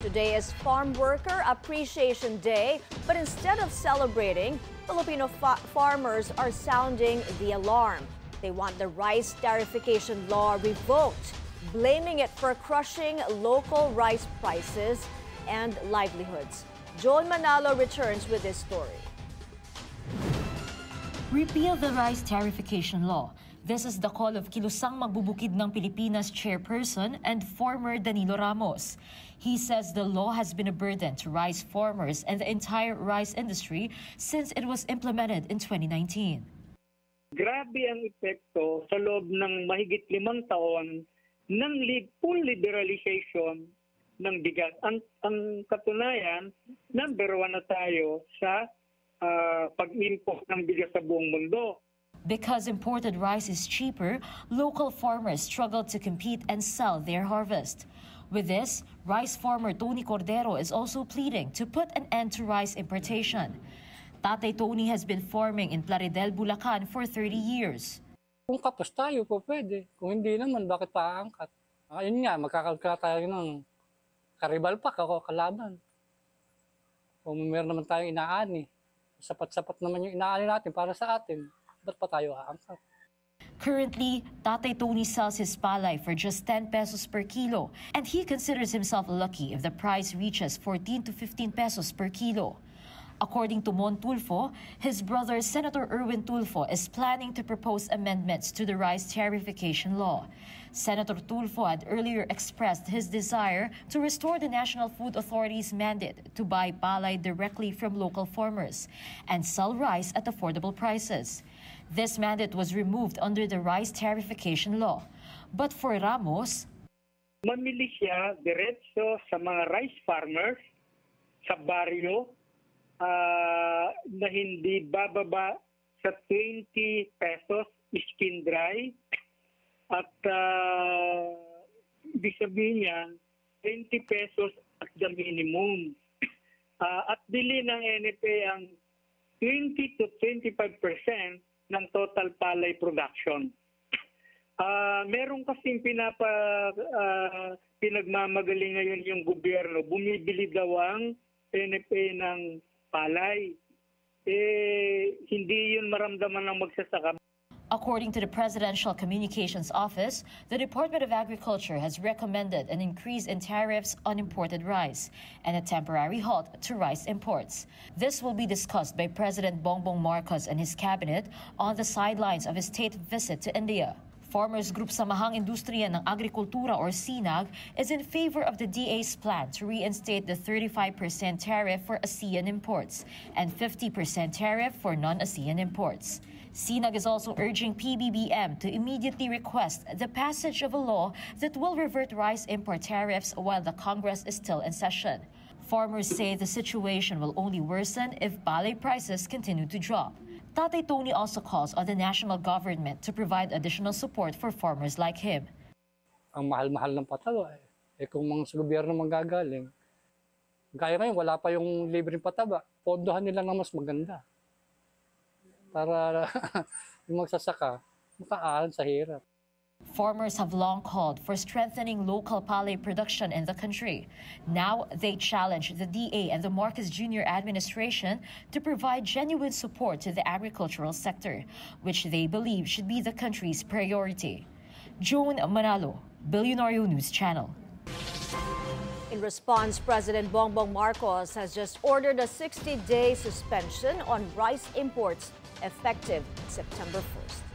Today is Farm Worker Appreciation Day, but instead of celebrating, Filipino farmers are sounding the alarm. They want the rice tariffication law revoked, blaming it for crushing local rice prices and livelihoods. Joan Manalo returns with this story. Repeal the rice tariffication law. This is the call of Kilusang Magbubukid ng Pilipinas chairperson and former Danilo Ramos. He says the law has been a burden to rice farmers and the entire rice industry since it was implemented in 2019. Grabe ang epekto sa loob ng mahigit 5 taon ng full liberalization ng bigas. Ang katunayan, number 1 na tayo sa pag-import ng bigas sa buong mundo. Because imported rice is cheaper, local farmers struggle to compete and sell their harvest. With this, rice farmer Tony Cordero is also pleading to put an end to rice importation. Tatay Tony has been farming in Plaridel, Bulacan for 30 years. Kung kapos tayo po pwede. Kung hindi naman, bakit paangkat? Ayun nga, magkakalkala tayo ng karibal pack ako kalaban. Kung meron naman tayong inaani, sapat-sapat naman yung inaani natin para sa atin. Ba't pa tayo aangkat? Currently, Tatay Tony sells his palay for just 10 pesos per kilo, and he considers himself lucky if the price reaches 14 to 15 pesos per kilo. According to Mon Tulfo, his brother Senator Erwin Tulfo is planning to propose amendments to the rice tariffication law. Senator Tulfo had earlier expressed his desire to restore the National Food Authority's mandate to buy palay directly from local farmers and sell rice at affordable prices. This mandate was removed under the rice tariffication law. But for Ramos, mamili siya diretso sa mga rice farmers sa baryo na hindi bababa sa 20 pesos skin dry at ibig sabihin niya 20 pesos at the minimum. At bili ng NFA ang 20 to 25% ng total palay production. Meron kasing pinagmamagaling ngayon yung gobyerno, bumibili daw ang NFA ng palay. Hindi yun maramdaman ng magsasaka. According to the Presidential Communications Office, the Department of Agriculture has recommended an increase in tariffs on imported rice and a temporary halt to rice imports. This will be discussed by President Bongbong Marcos and his cabinet on the sidelines of his state visit to India. Farmers Group Samahang Industriya ng Agrikultura or SINAG is in favor of the DA's plan to reinstate the 35% tariff for ASEAN imports and 50% tariff for non-ASEAN imports. SINAG is also urging PBBM to immediately request the passage of a law that will revert rice import tariffs while the Congress is still in session. Farmers say the situation will only worsen if palay prices continue to drop. Tatay Tony also calls on the national government to provide additional support for farmers like him. Ang mahal-mahal ng pataba kung mga sa gobyerno manggagaling, gaya ngayon wala pa yung libreng pataba, pondohan nila ng mas maganda. Para yung magsasaka, makaaral sa hirap. Farmers have long called for strengthening local palay production in the country. Now they challenge the DA and the Marcos Jr. administration to provide genuine support to the agricultural sector, which they believe should be the country's priority. Joan Manalo, Billionario News Channel. In response, President Bongbong Marcos has just ordered a 60-day suspension on rice imports effective September 1st.